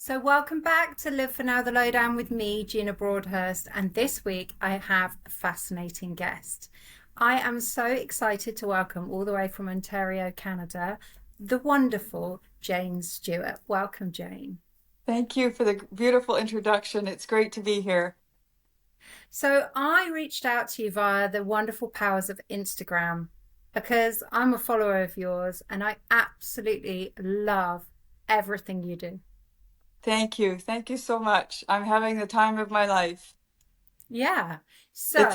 So, welcome back to Live for Now, the Lowdown with me, Gina Broadhurst. And this week I have a fascinating guest. I am so excited to welcome, all the way from Ontario, Canada, the wonderful Jane Stewart. Welcome, Jane. Thank you for the beautiful introduction. It's great to be here. So, I reached out to you via the wonderful powers of Instagram because I'm a follower of yours and I absolutely love everything you do. Thank you. Thank you so much. I'm having the time of my life. Yeah. It's So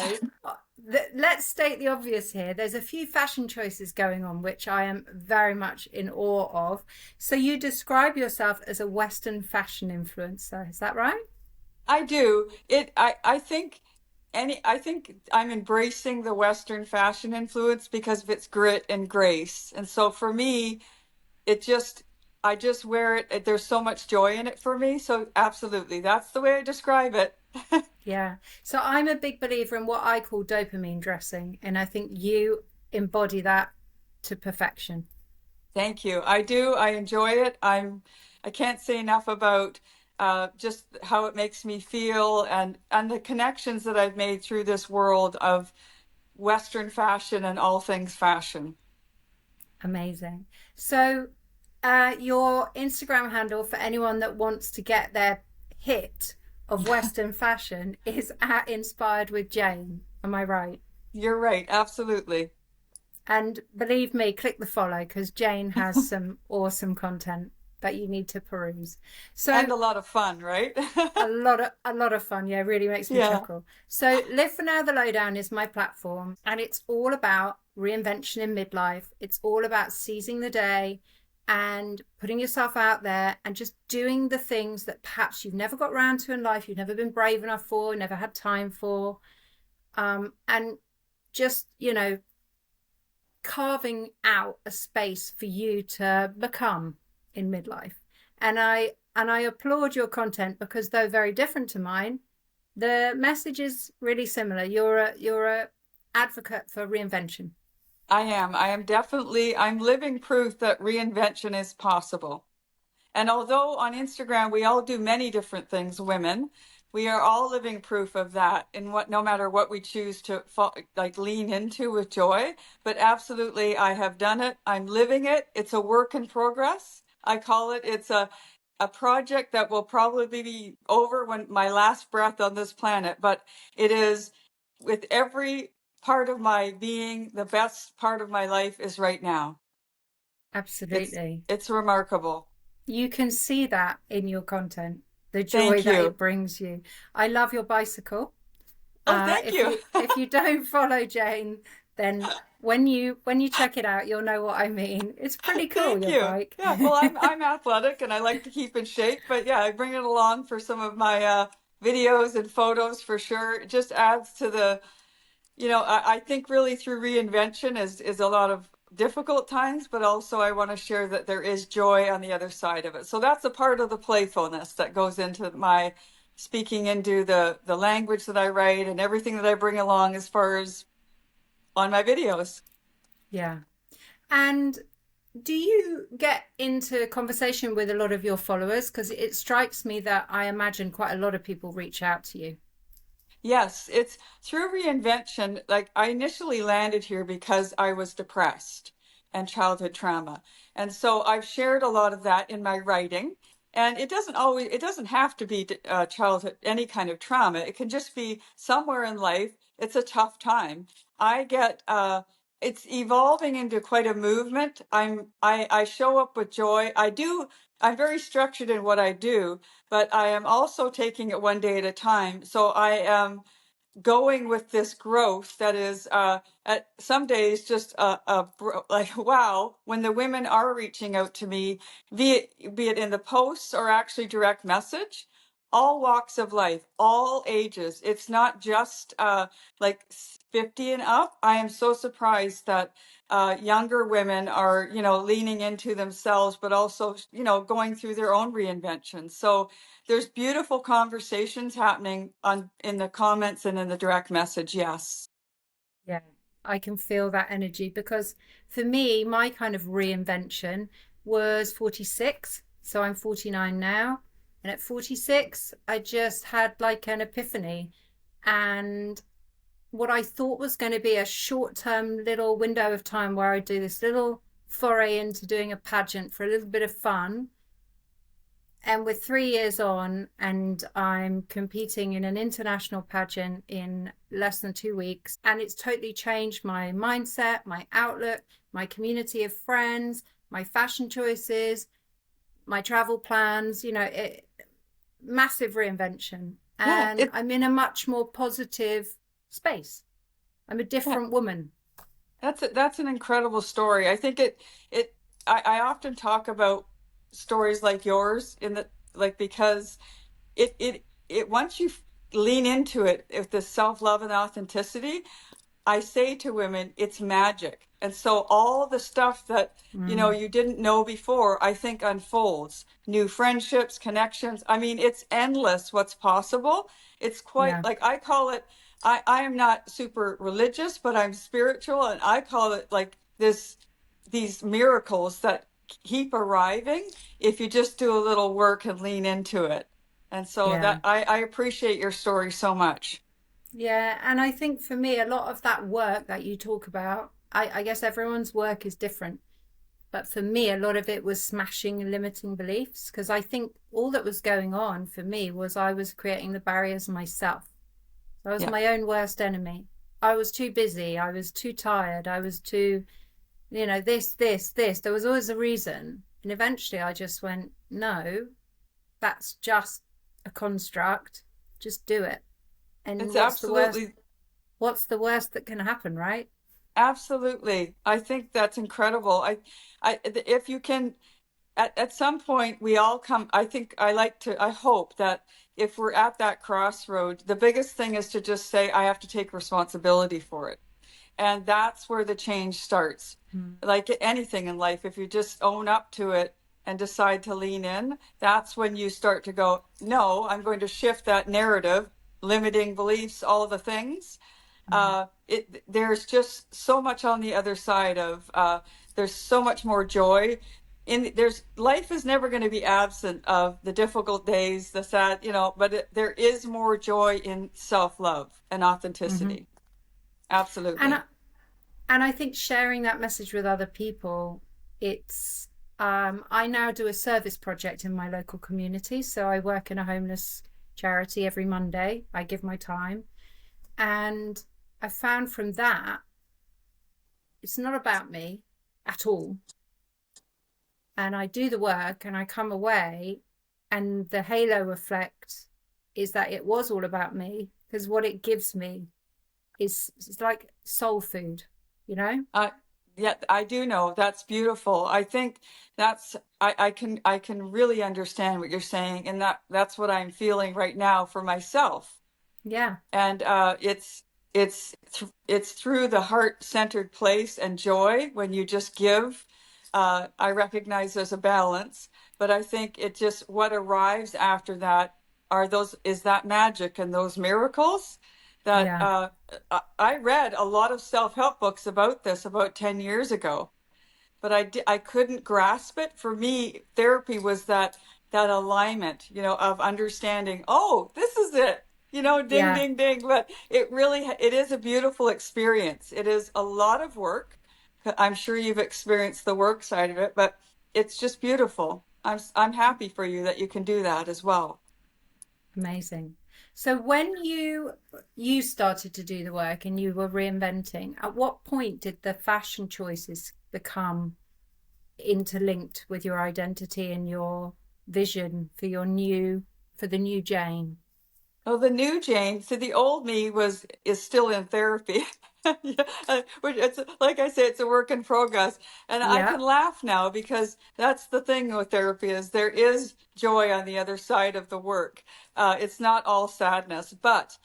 let's state the obvious here. There's a few fashion choices going on, which I am very much in awe of. So you describe yourself as a Western fashion influencer. Is that right? I do. I think I'm embracing the Western fashion influence because of its grit and grace. And so for me, it just I just wear it. There's so much joy in it for me. So absolutely, that's the way I describe it. Yeah. So I'm a big believer in what I call dopamine dressing, and I think you embody that to perfection. Thank you. I do. I enjoy it. I can't say enough about just how it makes me feel and the connections that I've made through this world of Western fashion and all things fashion. Amazing. So, your Instagram handle for anyone that wants to get their hit of Western fashion is at Inspired with Jane. Am I right? You're right. Absolutely. And believe me, click the follow because Jane has some awesome content that you need to peruse. And So, a lot of fun, right? a lot of fun. Yeah, really makes me Yeah. chuckle. So Live for Now the Lowdown is my platform and it's all about reinvention in midlife. It's all about seizing the day and putting yourself out there and just doing the things that perhaps you've never got around to in life, you've never been brave enough for, never had time for. And just, carving out a space for you to become in midlife. And I applaud your content because though very different to mine, the message is really similar. You're a advocate for reinvention. I'm living proof that reinvention is possible. And although on Instagram we all do many different things, women, we are all living proof of that in what no matter what we choose to like lean into with joy. But absolutely, I have done it. I'm living it. It's a work in progress. I call it. It's a project that will probably be over when my last breath on this planet. But it is with every part of my being, the best part of my life is right now. It's Absolutely. it's remarkable. You can see that in your content, the joy Thank that you. it brings you. I love your bicycle. Oh, thank If you. you don't follow Jane, then when you check it out, you'll know what I mean. It's pretty cool, Thank your you. bike. Yeah, well, I'm athletic and I like to keep in shape, but yeah, I bring it along for some of my videos and photos for sure. It just adds to I think really through reinvention is a lot of difficult times, but also I want to share that there is joy on the other side of it. So that's a part of the playfulness that goes into my speaking into the language that I write and everything that I bring along as far as on my videos. Yeah. And do you get into conversation with a lot of your followers? Because it strikes me that I imagine quite a lot of people reach out to you. Yes, it's through reinvention. Like I initially landed here because I was depressed and childhood trauma. And so I've shared a lot of that in my writing. And it doesn't have to be childhood, any kind of trauma. It can just be somewhere in life. It's a tough time. I get, it's evolving into quite a movement. I show up with joy. I'm very structured in what I do, but I am also taking it one day at a time. So I am going with this growth that is at some days just like wow when the women are reaching out to me, be it in the posts or actually direct message, all walks of life, all ages. It's not just like 50 and up. I am so surprised that younger women are leaning into themselves but also going through their own reinvention. So there's beautiful conversations happening on in the comments and in the direct message. Yes. Yeah, I can feel that energy because for me, my kind of reinvention was 46. So I'm 49 now. And at 46, I just had like an epiphany. And what I thought was going to be a short term little window of time where I do this little foray into doing a pageant for a little bit of fun. And we're 3 years on, and I'm competing in an international pageant in less than 2 weeks. And it's totally changed my mindset, my outlook, my community of friends, my fashion choices, my travel plans, massive reinvention. Yeah, And I'm in a much more positive space. I'm a yeah, different woman. that's an incredible story. I think I often talk about stories like yours in the like because it once you lean into it, if the self-love and authenticity, I say to women, it's magic. And so all the stuff that, Mm, you didn't know before, I think unfolds. New friendships, connections. I mean, it's endless what's possible. It's quite yeah, like I call it, I am not super religious, but I'm spiritual. And I call it like these miracles that keep arriving if you just do a little work and lean into it. And so yeah. that I appreciate your story so much. Yeah, and I think for me, a lot of that work that you talk about, I guess everyone's work is different. But for me, a lot of it was smashing limiting beliefs because I think all that was going on for me was I was creating the barriers myself. I was Yeah. my own worst enemy. I was too busy. I was too tired. I was too, this. There was always a reason. And eventually I just went, no, that's just a construct. Just do it. And It's what's the worst? absolutely What's the worst that can happen, right? Absolutely. I think that's incredible. If you can, at some point, we all come, I hope that if we're at that crossroad, the biggest thing is to just say, I have to take responsibility for it. And that's where the change starts. Mm. Like anything in life, if you just own up to it and decide to lean in, that's when you start to go, no, I'm going to shift that narrative, limiting beliefs, all the things. Mm. There's just so much on the other side of, there's so much more joy. There's life is never going to be absent of the difficult days, the sad, but there is more joy in self-love and Mm-hmm. authenticity. And Absolutely. I think sharing that message with other people, it's I now do a service project in my local community. So I work in a homeless charity every Monday. I give my time. And I found from that, it's not about me at all. And I do the work and I come away, and the halo effect is that it was all about me because what it gives me is it's like soul food, you know? Uh, yeah, I do know. That's beautiful. I think I can really understand what you're saying, and that's what I'm feeling right now for myself. Yeah. And it's through the heart-centered place and joy when you just give. I recognize there's a balance, but I think it just what arrives after that is that magic and those miracles that Yeah. I read a lot of self-help books about this about 10 years ago, but I couldn't grasp it. For me, therapy was that alignment, of understanding, oh, this is it, ding, Yeah. ding, ding. But it is a beautiful experience. It is a lot of work. I'm sure you've experienced the work side of it, but it's just beautiful. I'm happy for you that you can do that as well. Amazing. So when you started to do the work and you were reinventing, at what point did the fashion choices become interlinked with your identity and your vision for the new Jane? Oh, the new Jane. So the old me is still in therapy. Yeah, which it's like I say, it's a work in progress, and I Yeah. can laugh now because that's the thing with therapy is there is joy on the other side of the work. It's not all sadness, but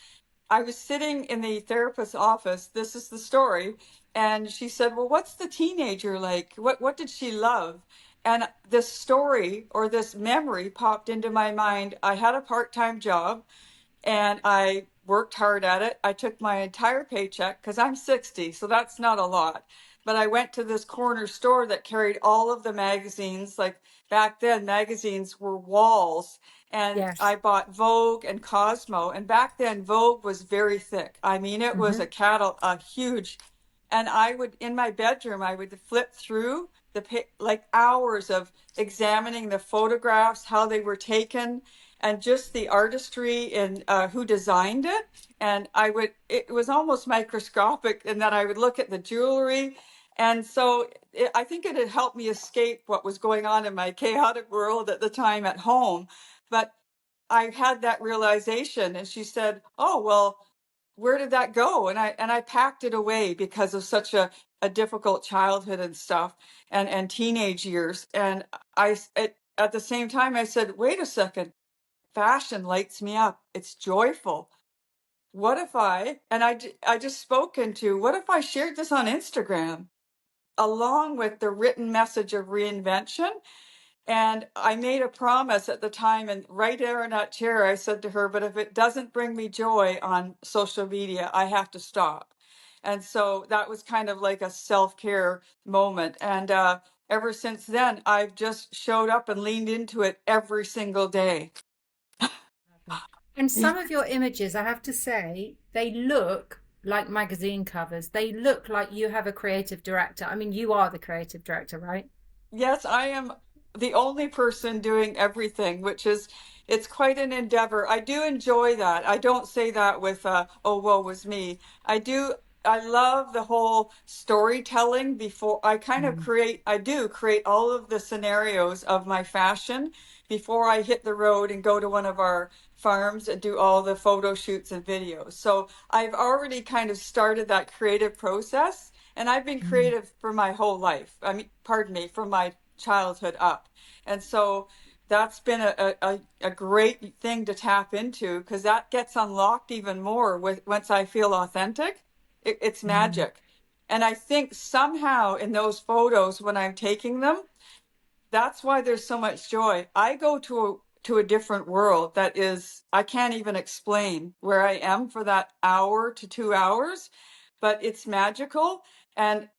I was sitting in the therapist's office. This is the story, and she said, "Well, what's the teenager like? What did she love?" And this story or this memory popped into my mind. I had a part-time job and I worked hard at it. I took my entire paycheck because I'm 60, so that's not a lot. but I went to this corner store that carried all of the magazines. Like back then, magazines were walls. And I Yes. bought Vogue and Cosmo. And back then, Vogue was very thick. I mean, it was Hmm. a huge. And I would, in my bedroom, I would flip through like hours of examining the photographs, how they were taken, and just the artistry in who designed it. And it was almost microscopic in that I would look at the jewelry. And so I think it had helped me escape what was going on in my chaotic world at the time at home. But I had that realization, and she said, "Oh, well, where did that go?" And I packed it away because of such a difficult childhood and stuff, and teenage years. And at the same time, I said, "Wait a second, fashion lights me up. It's joyful. What if I just spoke into, what if I shared this on Instagram along with the written message of reinvention?" And I made a promise at the time, and right there in that chair, I said to her, "But if it doesn't bring me joy on social media, I have to stop." And so that was kind of like a self-care moment. And ever since then, I've just showed up and leaned into it every single day. And some of your images, I have to say, they look like magazine covers. They look like you have a creative director. I mean, you are the creative director, right? Yes, I am the only person doing everything, which is, it's quite an endeavor. I do enjoy that. I don't say that with, oh, woe was me. I love the whole storytelling before Mm. I do create all of the scenarios of my fashion before I hit the road and go to one of our farms and do all the photo shoots and videos. So I've already kind of started that creative process. And I've been Mm. creative for my whole life. I mean, pardon me, from my childhood up. And so that's been a great thing to tap into because that gets unlocked even more with once I feel authentic. It's Mm. magic. And I think somehow in those photos when I'm taking them, that's why there's so much joy. I go to a different world that is, I can't even explain where I am for that hour to 2 hours, but it's magical. And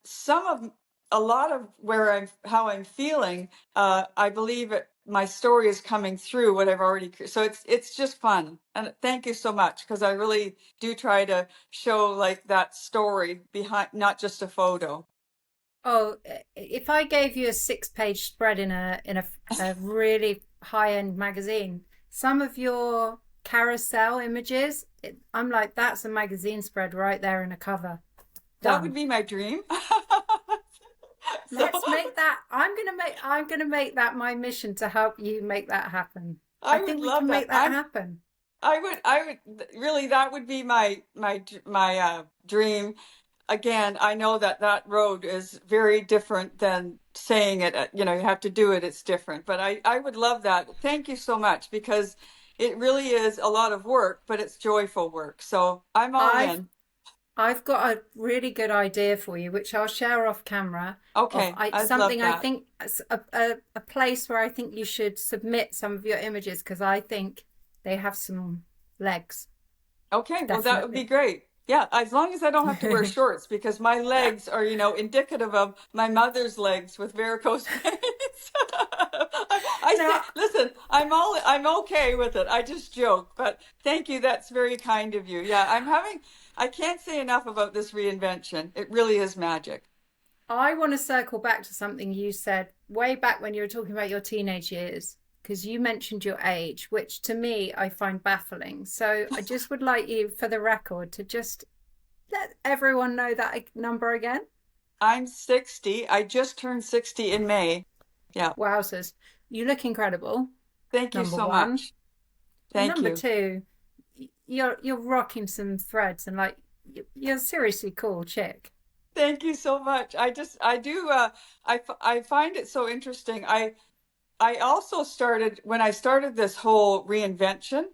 a lot of how I'm feeling, I believe my story is coming through what I've so it's just fun. And thank you so much because I really do try to show like that story behind, not just a photo. Oh, if I gave you a six-page spread in a really high-end magazine, some of your carousel images, I'm like, that's a magazine spread right there in a cover. That would Done. be my dream. So Let's make that. I'm gonna make that my mission to help you make that happen. I I would think we love can that. make that happen. I would really, that would be my dream. Again, I know that that road is very different than saying it, you have to do it, it's different. But I would love that. Thank you so much because it really is a lot of work, but it's joyful work. So I'm all I've in. I've got a really good idea for you, which I'll share off camera. Of Okay, I'd love something I that. think a place where I think you should submit some of your images because I think they have some legs, Okay, well, that would be definitely. great. Yeah, as long as I don't have to wear shorts because my legs are, indicative of my mother's legs with varicose veins. I say, Now, listen, I'm okay with it. I just joke, but thank you. That's very kind of you. Yeah, I can't say enough about this reinvention. It really is magic. I want to circle back to something you said way back when you were talking about your teenage years, because you mentioned your age, which to me I find baffling. So I just would like you, for the record, to just let everyone know that number again. I'm 60. I just turned 60 in May. Yeah. Wowzers. You look incredible, Thank you number so one. much. And Thank number you. two, you're rocking some threads and like you're seriously cool chick. Thank you so much. I do, I find it so interesting. I also started when I started this whole reinvention,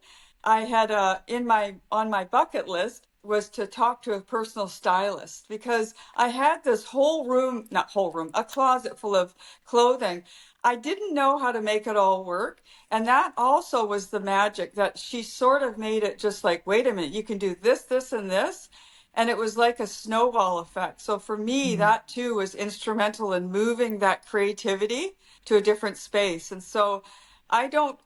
I had on my bucket list was to talk to a personal stylist because I had this whole room, not whole room, a closet full of clothing. I didn't know how to make it all work. And that also was the magic that she sort of made it just like, wait a minute, you can do this, this, and this. And it was like a snowball effect. So for me, Mm. that too was instrumental in moving that creativity to a different space. And so I don't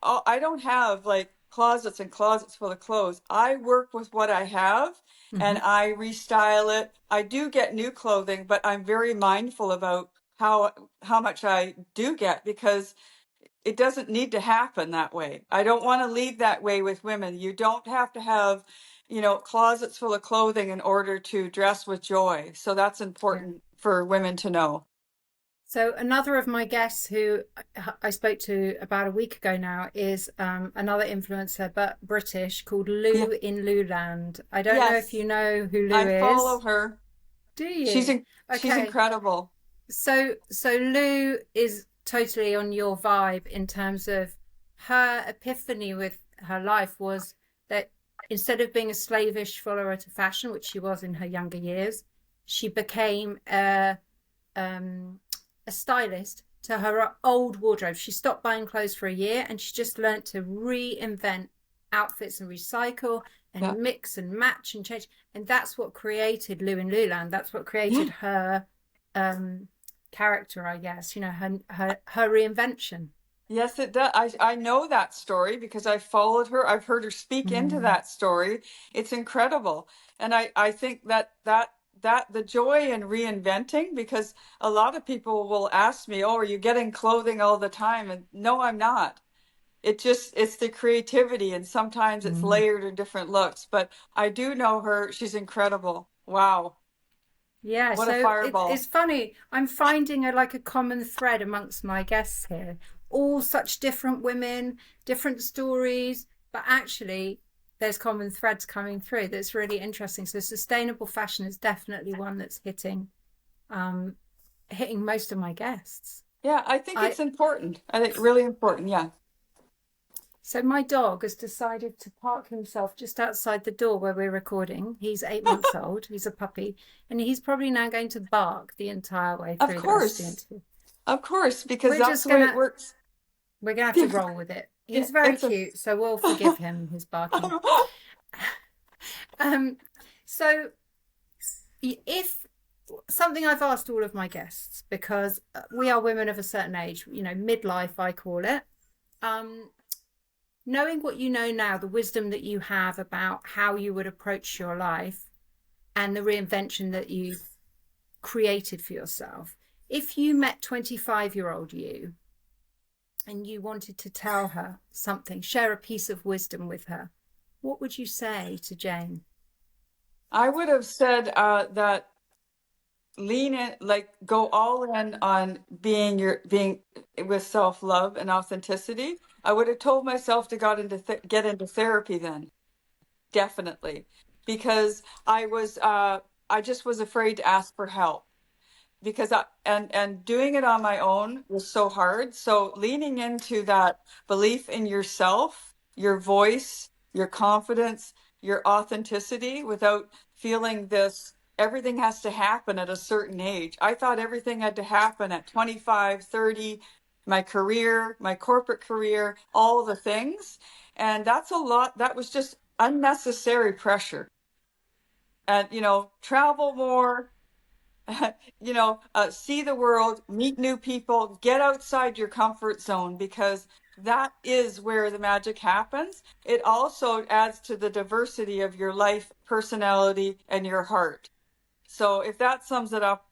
have like closets and closets full of clothes. I work with what I have and Hmm. I restyle it. I do get new clothing, but I'm very mindful about how much I do get, because it doesn't need to happen that way. I don't want to lead that way with women. You don't have to have, closets full of clothing in order to dress with joy. So that's Yeah. important for women to know. So another of my guests who I spoke to about a week ago now is another influencer, but British, called Yeah. Lou in Luland. I don't know if you Yes, know who Lou I follow is. her. Do She's you? in, she's Okay. incredible. So Lou is totally on your vibe in terms of her epiphany with her life was that instead of being a slavish follower to fashion, which she was in her younger years, she became um, a stylist to her old wardrobe. She stopped buying clothes for a year and she just learned to reinvent outfits and recycle Yeah. and mix and match and change. And that's what created Lou in Luland. That's what created Yeah. her um, character, I guess, her reinvention. Yes, it does. I know that story because I followed her. I've heard her speak into Mm. that story. It's incredible. And I think that the joy in reinventing, because a lot of people will ask me, "Oh, are you getting clothing all the time?" And no, I'm not. It's the creativity, and sometimes it's Mm. layered in different looks. But I do know her. She's incredible. Wow. Yeah, What a so it's fireball. funny. I'm finding a common thread amongst my guests here. All such different women, different stories, but actually there's common threads coming through that's really interesting. So sustainable fashion is definitely one that's um hitting most of my guests. Yeah, I think I it's important. I think really important. Yeah. So my dog has decided to park himself just outside the door where we're recording. He's 8 months old. He's a puppy, and he's probably now going to bark the entire way Of through the rest of the course. interview. Of course, because We're that's just the way it gonna works. we're gonna have to roll with it. Yeah, He's very it's a. cute, so we'll forgive him his barking. Um, so if something I've asked all of my guests, because we are women of a certain age, midlife I call it. Um, Knowing what you know now, the wisdom that you have about how you would approach your life and the reinvention that you've created for yourself. If you met 25-year-old you and you wanted to tell her something, share a piece of wisdom with her, what would you say to Jane? I would have said that lean in, like go all in on being with self-love and authenticity. I would have told myself to get into therapy then, definitely, because I just was afraid to ask for help, because and doing it on my own was so hard. So leaning into that belief in yourself, your voice, your confidence, your authenticity, without feeling this everything has to happen at a certain age. I thought everything had to happen at 25, 30, my career, my corporate career, all the things. And that's a lot. That was just unnecessary pressure. And travel more, see the world, meet new people, get outside your comfort zone, because that is where the magic happens. It also adds to the diversity of your life, personality, and your heart. So if that sums it up,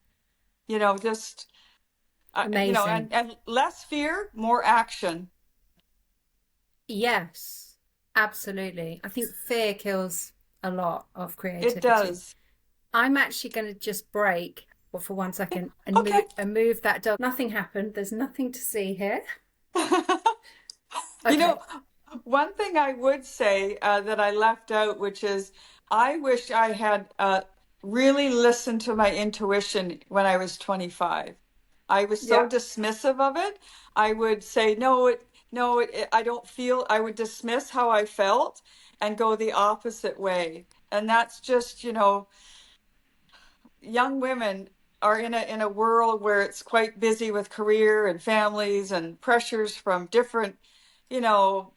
just, Amazing. and less fear, more action. Yes, absolutely. I think fear kills a lot of It creativity. does. I'm actually going to just break for 1 second and Okay. move that dog. Nothing happened. There's nothing to see here. You know, Okay. one thing I would say that I left out, which is I wish I had really listened to my intuition when I was 25. I was so Yeah. dismissive of it. I would say, no, I don't feel, I would dismiss how I felt and go the opposite way. And that's just, young women are in a world where it's quite busy with career and families and pressures from different,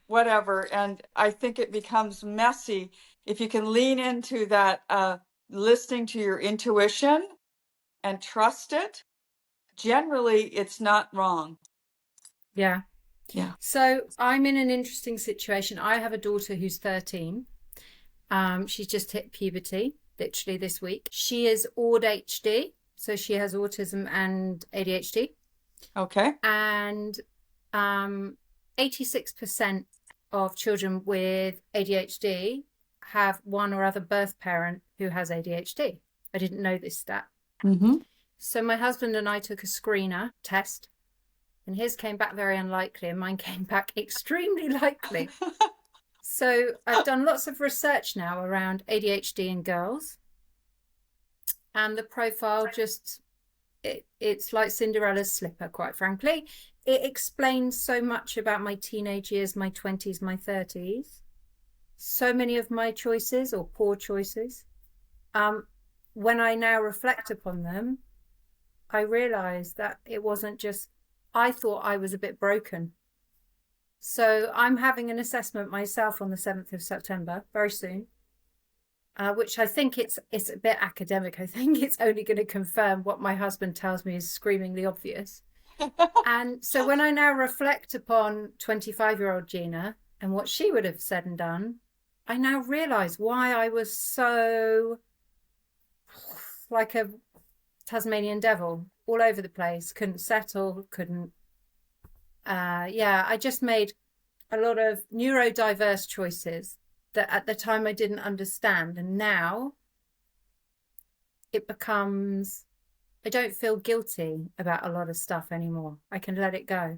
whatever. And I think it becomes messy if you can lean into that listening to your intuition and trust it, generally it's not wrong. Yeah. Yeah. So I'm in an interesting situation. I have a daughter who's 13. She's just hit puberty, literally this week. She is ADHD, so she has autism and ADHD. Okay. And 86% of children with ADHD have one or other birth parent who has ADHD. I didn't know this stat. Mm-hmm. So my husband and I took a screener test, and his came back very unlikely, and mine came back extremely likely. So I've done lots of research now around ADHD in girls, and the profile just it's like Cinderella's slipper, quite frankly. It explains so much about my teenage years, my 20s, my 30s. So many of my choices or poor choices. When I now reflect upon them, I realize that it wasn't just, I thought I was a bit broken. So I'm having an assessment myself on the 7th of September, very soon. Which I think it's a bit academic. I think it's only going to confirm what my husband tells me is screamingly obvious. And so when I now reflect upon 25-year-old Gina and what she would have said and done, I now realize why I was so like a Tasmanian devil all over the place, couldn't settle, couldn't. I just made a lot of neurodiverse choices that at the time I didn't understand. And now it becomes, I don't feel guilty about a lot of stuff anymore. I can let it go.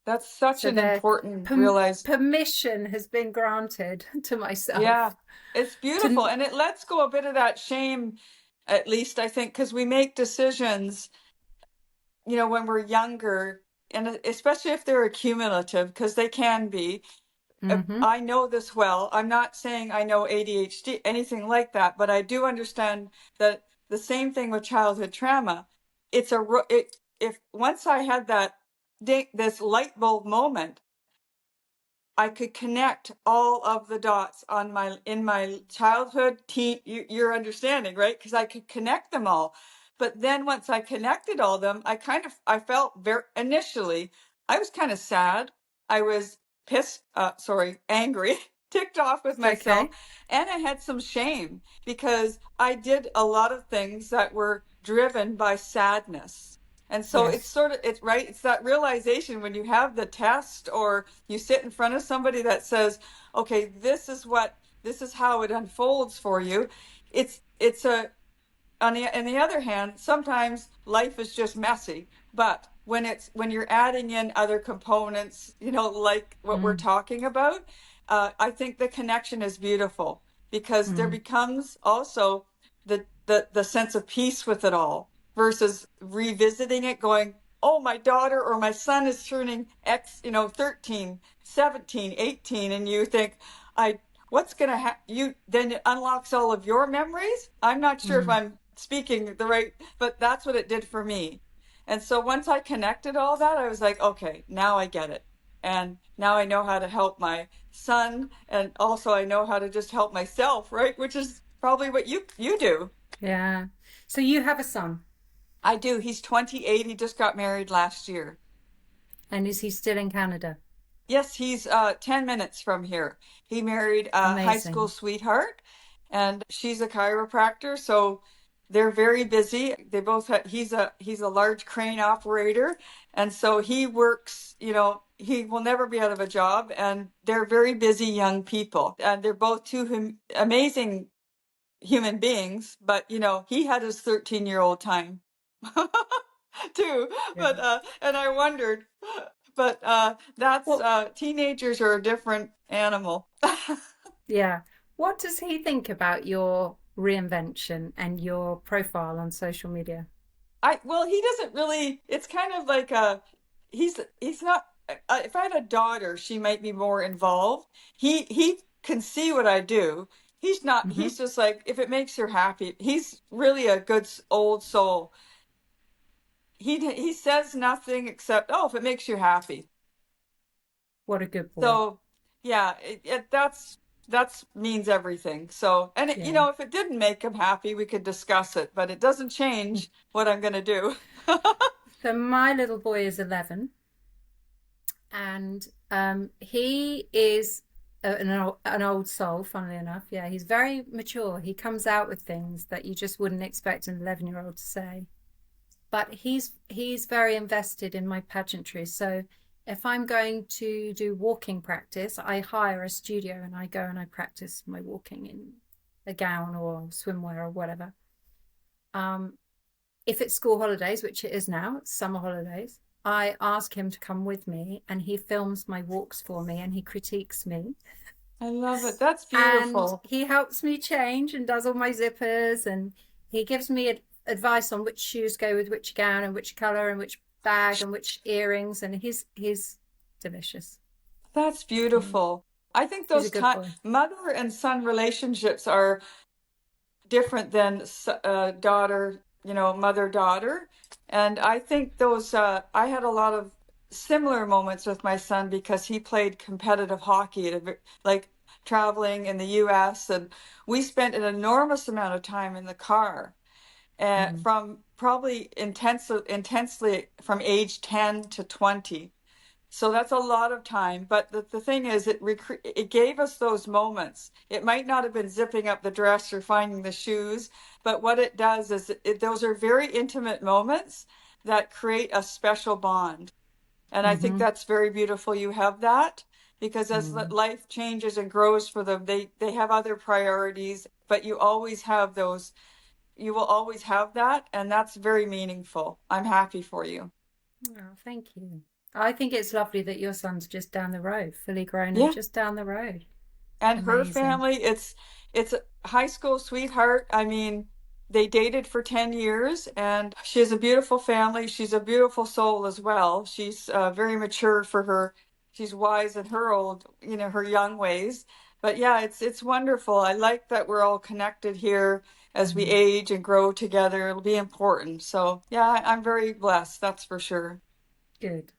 That's such So an the important realize. permission has been granted to myself. Yeah, it's beautiful. To, And it lets go a bit of that shame, at least I think, because we make decisions, when we're younger, and especially if they're accumulative, because they can be. mm-hmm. I know this well. I'm not saying I know ADHD, anything like that, but I do understand that the same thing with childhood trauma. If once I had this light bulb moment, I could connect all of the dots in my childhood, you're understanding, right? Because I could connect them all. But then once I connected all of them, I felt initially, I was kind of sad. I was angry, ticked off with myself. Okay. And I had some shame because I did a lot of things that were driven by sadness. And so Yes. it's right. It's that realization when you have the test or you sit in front of somebody that says, okay, this is how it unfolds for you. It's a, on the other hand, sometimes life is just messy, but when you're adding in other components, like what we're talking about, I think the connection is beautiful because there becomes also the sense of peace with it all versus revisiting it going, oh, my daughter or my son is turning 13, 17, 18, and you think, I what's going to happen? Then it unlocks all of your memories. I'm not sure if I'm speaking the right, but that's what it did for me. And so once I connected all that, I was like, okay, now I get it. And now I know how to help my son. And also I know how to just help myself, right? Which is probably what you do. Yeah. So you have a son, I do. He's 28. He just got married last year. and is he still in Canada? Yes, he's 10 minutes from here. He married a high school Amazing. sweetheart, and she's a chiropractor, so they're very busy. They both he's a large crane operator, and so he works, he will never be out of a job, and they're very busy young people. And they're both two amazing human beings, but he had his 13-year-old time too. Yeah. But and I wondered, but that's Well, teenagers are a different animal. yeah. What does he think about your reinvention and your profile on social media? Well, he doesn't really. It's kind of like he's not. If I had a daughter, she might be more involved. He can see what I do. He's not. Mm-hmm. He's just like if it makes her happy. He's really a good old soul. He says nothing except, oh, if it makes you happy. What a good boy. So yeah, that's that's means everything. So, and it, you Yeah. know, if it didn't make him happy, we could discuss it, but it doesn't change what I'm going to do. So my little boy is 11, and he is an old soul, funnily enough. Yeah, he's very mature. He comes out with things that you just wouldn't expect an 11-year-old to say. But he's very invested in my pageantry. So if I'm going to do walking practice, I hire a studio and I go and I practice my walking in a gown or swimwear or whatever. Um, if it's school holidays, which it is now, it's summer holidays, I ask him to come with me and he films my walks for me and he critiques me. I love it. That's And beautiful. he helps me change and does all my zippers, and he gives me advice on which shoes go with which gown and which color and which bag and which earrings, and he's delicious. That's Yeah. beautiful. I think He's a those good boy. mother and son relationships are different than daughter, you know, mother daughter. And I think those, I had a lot of similar moments with my son because he played competitive hockey at like traveling in the US. And we spent an enormous amount of time in the car Mm. from probably intensely from age 10 to 20. So that's a lot of time. But the thing is, it gave us those moments. It might not have been zipping up the dress or finding the shoes, but what it does is those are very intimate moments that create a special bond. And I think Mm-hmm. that's very beautiful. You have that because as Mm. life changes and grows for them, they have other priorities, but you always have those. You will always have that, and that's very meaningful. I'm happy for you. Oh, thank you. I think it's lovely that your son's just down the road, fully grown and Yeah. just down the road. And her Amazing. family, it's a high school sweetheart. I mean, they dated for 10 years and she has a beautiful family. She's a beautiful soul as well. She's very mature for her. She's wise in her old, you know, her young ways. But yeah, it's wonderful. I like that we're all connected here as we Mm. age and grow together. It'll be important. So yeah, I'm very blessed, that's for sure. Good.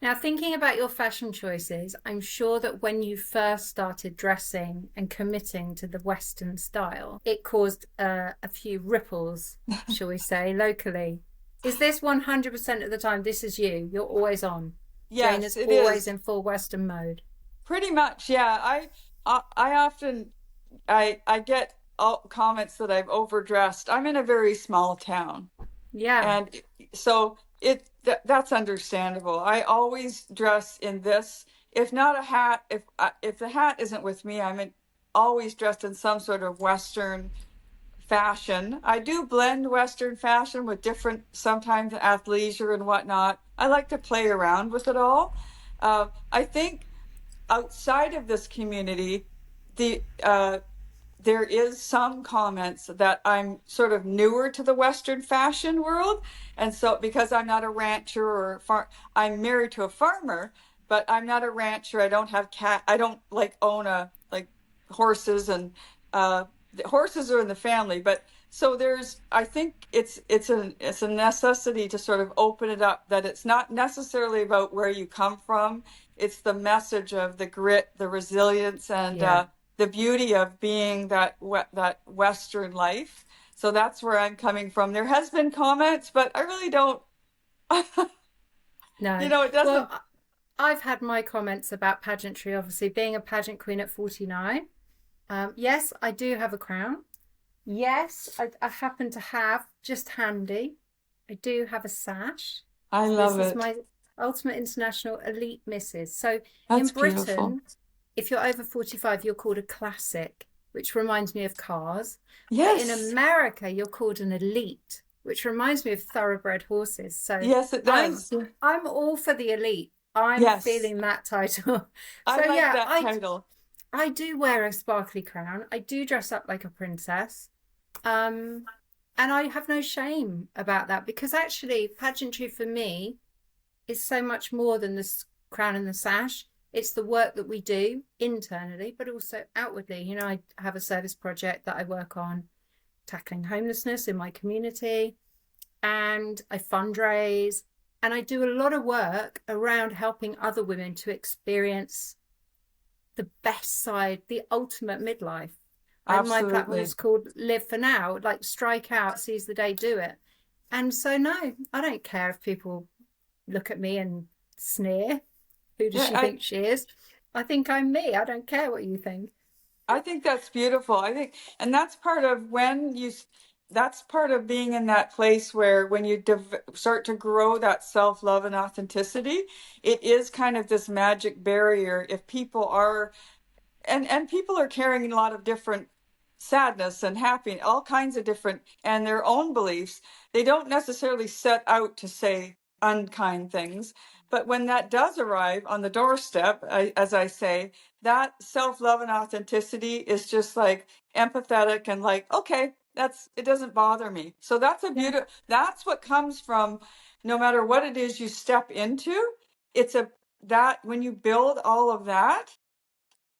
Now, thinking about your fashion choices, I'm sure that when you first started dressing and committing to the Western style, it caused a few ripples, shall we say, locally. Is this 100% of the time? This is you. You're always on. Jane Yes, is it always is. in full Western mode. Pretty much, yeah. I often I get all comments that I've overdressed. I'm in a very small town, Yeah. and so that's understandable. I always dress in this. If not a hat, if the hat isn't with me, always dressed in some sort of Western fashion. I do blend Western fashion with different, sometimes athleisure and whatnot. I like to play around with it all. I think outside of this community, the there is some comments that I'm sort of newer to the Western fashion world, and so because I'm not a rancher I'm married to a farmer, but I'm not a rancher. I don't have cat. I don't like own a like horses, and the horses are in the family, but so there's I think it's a necessity to sort of open it up that it's not necessarily about where you come from. It's the message of the grit, the resilience, and Yeah. the beauty of being that Western life. So that's where I'm coming from. There has been comments, but I really don't. No. It doesn't. Well, I've had my comments about pageantry, obviously, being a pageant queen at 49. Yes, I do have a crown. Yes, I happen to have just handy. I do have a sash. I So love this is it. my Ultimate International Elite Misses. So in That's beautiful. Britain, if you're over 45, you're called a classic, which reminds me of cars. But in Yes, America, you're called an elite, which reminds me of thoroughbred horses. So yes, it I'm does. I'm all for the elite. I'm Yes, feeling that title. I So like yeah, that title. I do wear a sparkly crown. I do dress up like a princess. Um, and I have no shame about that because actually, pageantry for me is so much more than the crown and the sash. It's the work that we do internally, but also outwardly. You know, I have a service project that I work on tackling homelessness in my community, and I fundraise, and I do a lot of work around helping other women to experience the best side, the ultimate midlife. And my platform is Absolutely. called Live for Now, like strike out, seize the day, do it. And so, no, I don't care if people look at me and sneer. Who does Yeah, she think she is? I think I'm me. I don't care what you think. I think that's beautiful. I think, and that's part of that's part of being in that place where when you start to grow that self-love and authenticity, it is kind of this magic barrier. If people are and people are carrying a lot of different sadness and happiness, all kinds of different, and their own beliefs. They don't necessarily set out to say unkind things, but when that does arrive on the doorstep, as I say, that self-love and authenticity is just like empathetic and like, okay, that's, it doesn't bother me. So that's a Yeah. beautiful, that's what comes from, no matter what it is you step into, it's a, that when you build all of that,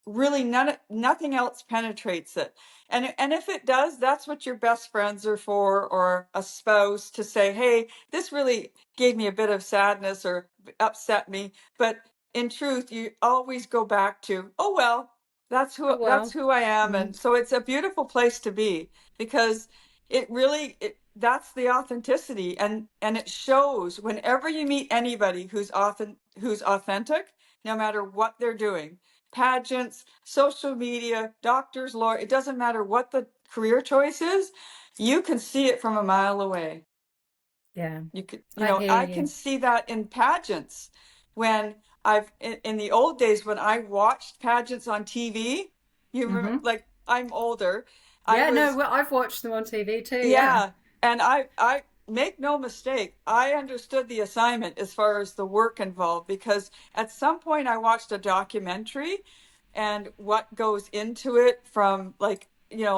really nothing else penetrates it. And if it does, that's what your best friends are for, or a spouse, to say, hey, this really gave me a bit of sadness or upset me. But in truth, you always go back to, oh well, Oh, that's well. who I am. Mm. And so it's a beautiful place to be, because that's the authenticity, and it shows whenever you meet anybody who's authentic, no matter what they're doing, pageants, social media, doctors, lawyers, it doesn't matter what the career choice is, you can see it from a mile away. Yeah. You could, I hear I can you. see that in pageants when in the old days when I watched pageants on TV, you remember, Hmm. like I'm older, I Yeah, no, was, well, I've watched them on TV too. Yeah. yeah, and I make no mistake, I understood the assignment as far as the work involved, because at some point I watched a documentary and what goes into it, from like,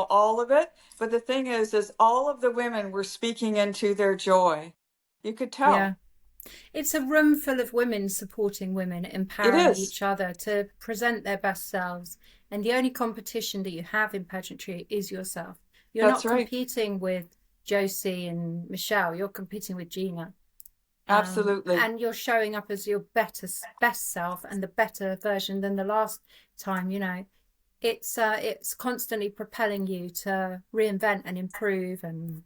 all of it. But the thing is all of the women were speaking into their joy. You could Yeah. tell. It's a room full of women supporting women, It empowering is. each other to present their best selves. And the only competition that you have in pageantry is yourself. You're That's not right. competing with Josie and Michelle, you're competing with Gina. Absolutely. And you're showing up as your best self and the better version than the last time. It's constantly propelling you to reinvent and improve and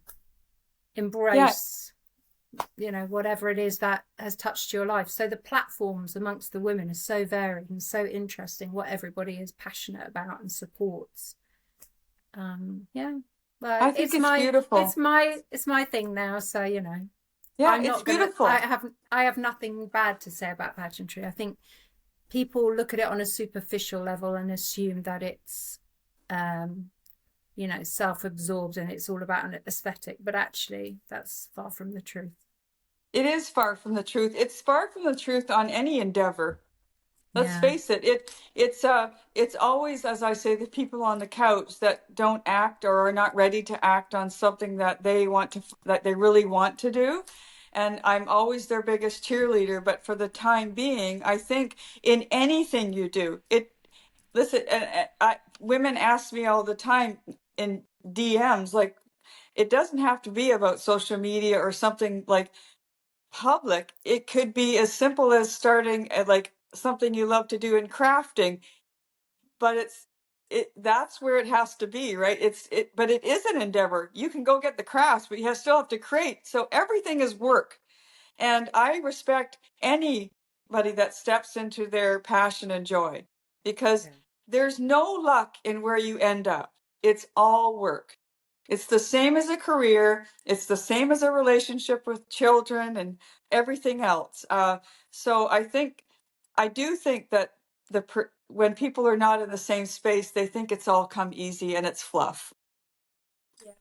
Yeah. embrace whatever it is that has touched your life. So the platforms amongst the women are so varied and so interesting, what everybody is passionate about and supports. Yeah, well, I think it's beautiful. it's my thing now, so Yeah, I'm it's not gonna beautiful. I have nothing bad to say about pageantry. I think people look at it on a superficial level and assume that it's um self-absorbed and it's all about an aesthetic, but actually that's far from the truth. It is far from the truth. It's far from the truth on any endeavor. Let's Yeah. face it. It's always, as I say, the people on the couch that don't act or are not ready to act on something that they really want to do. And I'm always their biggest cheerleader. But for the time being, I think in anything you do, listen, women ask me all the time in DMs, like, it doesn't have to be about social media or something like public. It could be as simple as starting at like something you love to do in crafting, but that's where it has to be, right? But it is an endeavor. You can go get the crafts, but still have to create. So everything is work. And I respect anybody that steps into their passion and joy, because there's no luck in where you end up. It's all work. It's the same as a career. It's the same as a relationship with children and everything else. So I do think that when people are not in the same space, they think it's all come easy and it's fluff.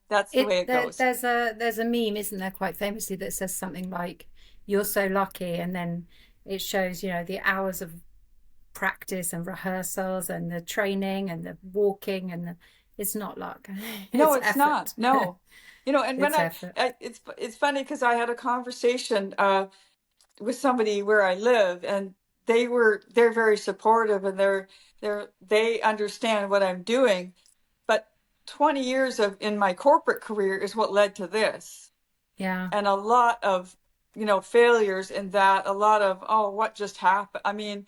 That's the way it goes. There's a meme, isn't there, quite famously, that says something like, "You're so lucky," and then it shows the hours of practice and rehearsals and the training and the walking and it's not luck. No, It's it's not. effort. No. And when It's effort. it's funny because I had a conversation with somebody where I live, and they're very supportive, and they understand what I'm doing. But 20 years of in my corporate career is what led to this. Yeah. And a lot of, failures in that, a lot of, oh, what just happened? I mean,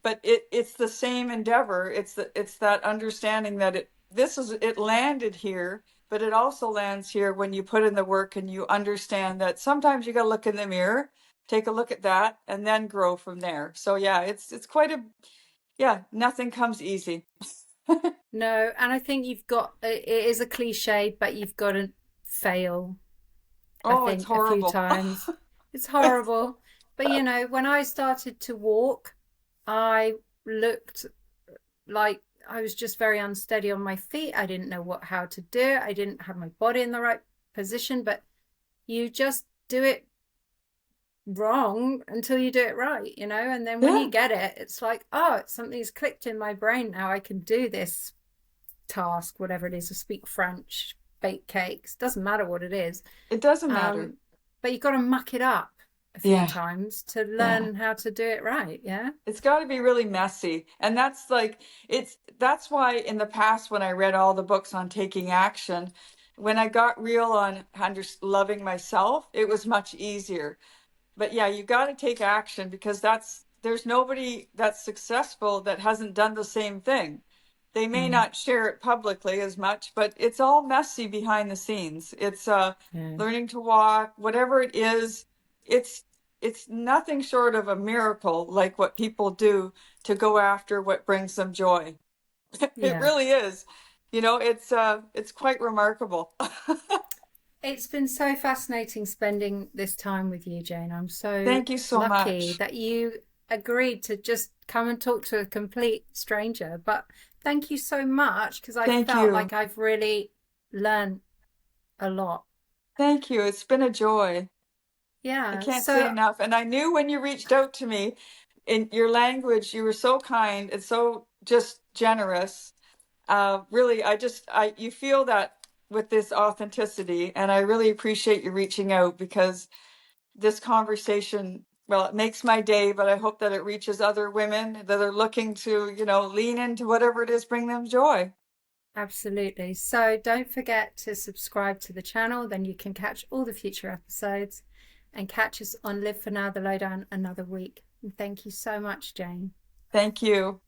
but it's the same endeavor. It's that understanding that it landed here, but it also lands here when you put in the work and you understand that sometimes you got to look in the mirror, take a look at that, and then grow from there. So yeah, it's quite a yeah, nothing comes easy. No, and I think you've got it is a cliche, but you've got to fail, I Oh, it's think, a few horrible. times. It's horrible. But when I started to walk, I looked like I was just very unsteady on my feet. I didn't know how to do it. I didn't have my body in the right position, but you just do it wrong until you do it right, and then when you Yeah, get it, it's like, oh, something's clicked in my brain now. I can do this task, whatever it is, to speak French, bake cakes, doesn't matter what it is. it doesn't matter. um but you've got to muck it up a few Yeah, times to yeah. learn how to do it right. Yeah. It's got to be really messy. And that's why in the past, when I read all the books on taking action, when I got real on loving myself, it was much easier. But yeah, you got to take action because there's nobody that's successful that hasn't done the same thing. They may Mm, not share it publicly as much, but it's all messy behind the scenes. It's yeah. learning to walk, whatever it is. It's it's nothing short of a miracle, like what people do to go after what brings them joy. It Yeah. really is. It's quite remarkable. It's been so fascinating spending this time with you, Jane. I'm so Thank you so lucky much. that you agreed to just come and talk to a complete stranger. But thank you so much, because I Thank felt you. like I've really learned a lot. Thank you. It's been a joy. I Yeah. can't say So enough. And I knew when you reached out to me in your language, you were so kind and so just generous. Really, you feel that with this authenticity. And I really appreciate you reaching out because this conversation, well, it makes my day, but I hope that it reaches other women that are looking to, lean into whatever it is, bring them joy. absolutely. So don't forget to subscribe to the channel, then you can catch all the future episodes and catch us on Live for Now, the Lowdown another week. And thank you so much, Jane. Thank you.